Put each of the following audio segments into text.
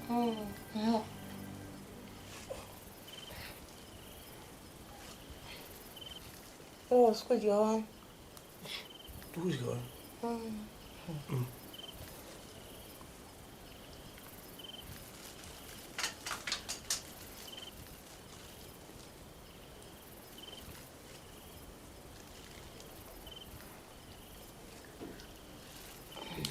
No. Oh, school you on? Who's going?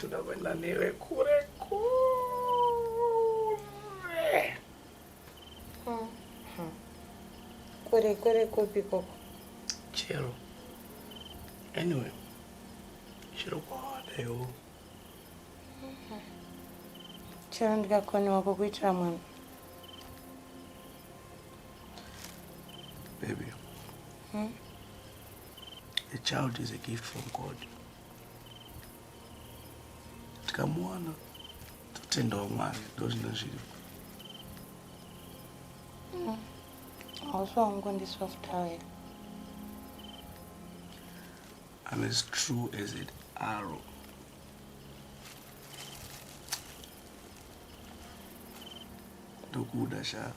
Tunakwenda niwe kure. Kure kupi koko. Chero. Anyway, chero kwada yo. Chero ndikakoniwa kukuitira mwana. Baby. A child is a gift from God. Tikamwana tutenda Mwari ndozvinozviri. Also, I'm going to soft towel. I'm as true as an arrow. Ndokuda sha.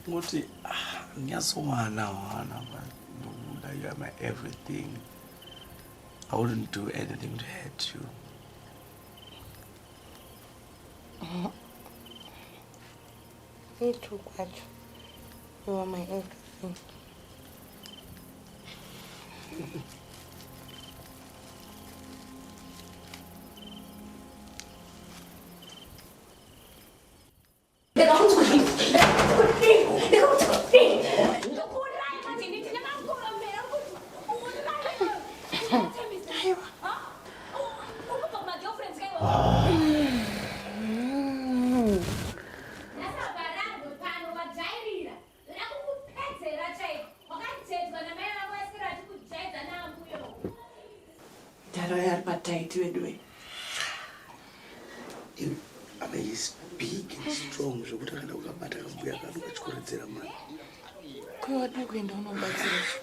Ngoti nyasowana ndokuda, you are my everything. I wouldn't do anything to hurt you. Me too, Kwacho. You are my everything. I mean, he's big and strong. So what kind of matter we are going to go to the man? What are you going to do about this?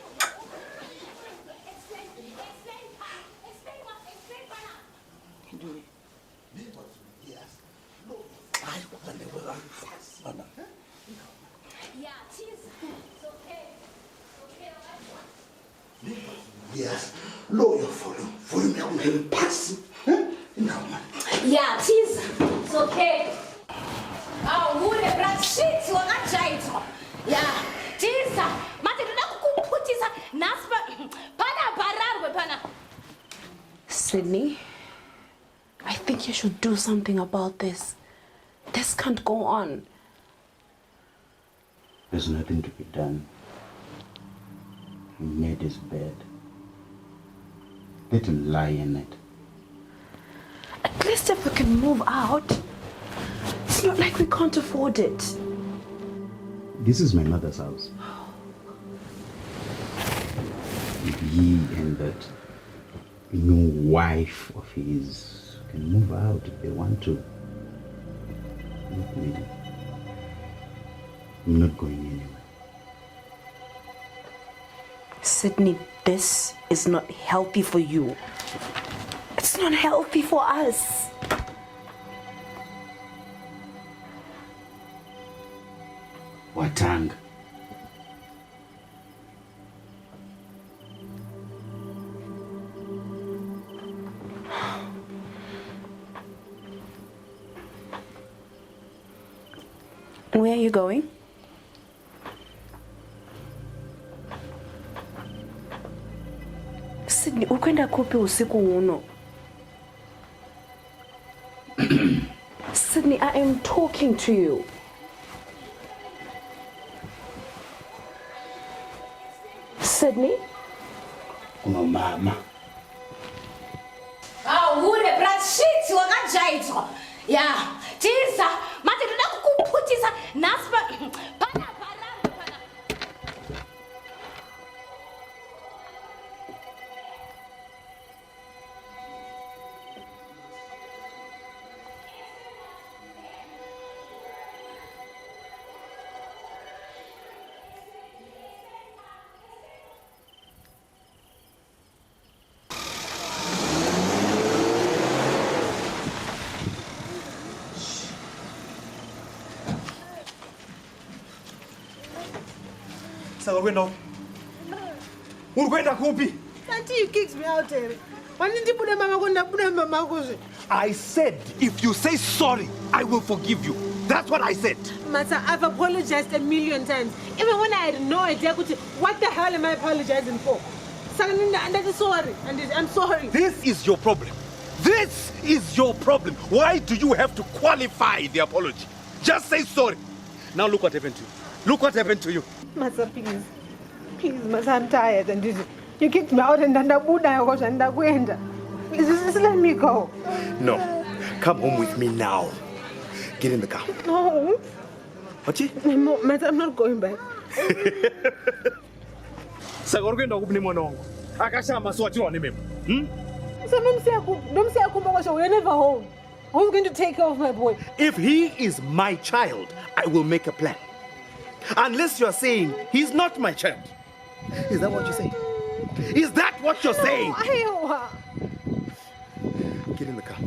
Yes, lawyer follow me on the pass. No, man. Yeah, cheese. It's okay. Oh, who the black shit? You are not giant. Yeah, cheese. Mate, do not put this. Naspa. Pana parar pana. Sydney, I think you should do something about this. This can't go on. There's nothing to be done. He made his bed. Let him lie in it. At least if we can move out. It's not like we can't afford it. This is my mother's house. If he and that new wife of his can move out if they want to. Not really. I'm not going anywhere. Sydney, this is not healthy for you. It's not healthy for us. Watang. And where are you going? Sydney, ukwenda kupi usiku uno? Sydney, I am talking to you. Sydney? Uno mama. Oh, who the black shit? You are not giant. Yeah, cheese. Mate, do not put this. Naspa. Pana parar pana. Saka kwenda. Uri kwenda kupi? Auntie, you kicked me out here. Why didn't you put them mama? I said, if you say sorry, I will forgive you. That's what I said. Masa, I've apologized a million times. Even when I had no idea what the hell am I apologizing for? I'm sorry. I'm sorry. This is your problem. This is your problem. Why do you have to qualify the apology? Just say sorry. Now look what happened to you. Look what happened to you. Masa, please. Please, Masa, I'm tired. And you kicked me out and please, just let me go. No. Come home with me now. Get in the car. No. What? Masa, I'm not going back. So we're never home. Who's going to take care of my boy? If he is my child, I will make a plan. Unless you're saying he's not my child. Is that what you're saying? Is that what you're saying? Get in the car.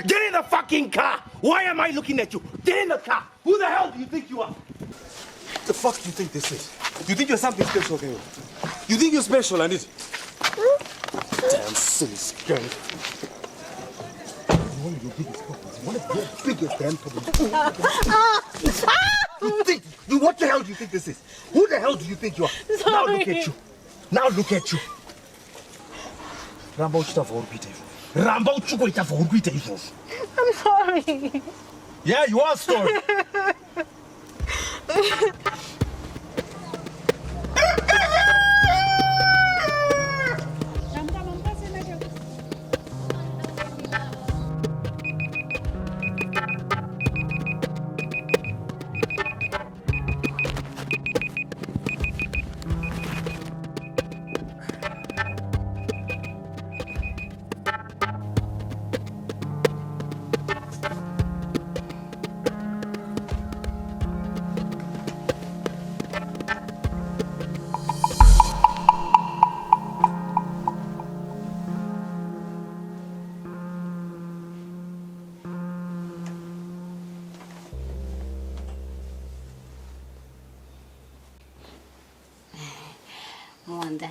Get in the fucking car! Why am I looking at you? Get in the car! Who the hell do you think you are? The fuck do you think this is? You think you're something special, okay? You think you're special, and it? Damn silly skirt. One of your biggest problems. One of your biggest damn problems. What the hell do you think this is? Who the hell do you think you are? Sorry. Now look at you. Now look at you. I'm sorry. Yeah, you are sorry. Wanda.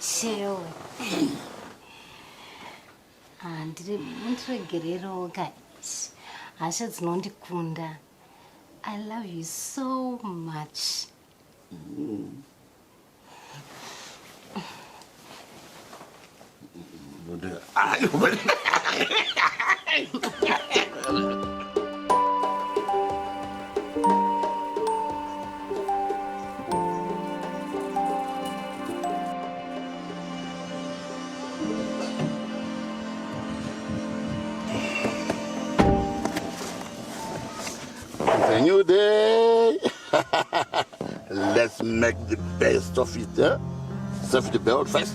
Chewe. Ndirigerero guys. Asha dzinondikunda. I love you so much. A new day. Let's make the best of it, huh? Serve the belt first.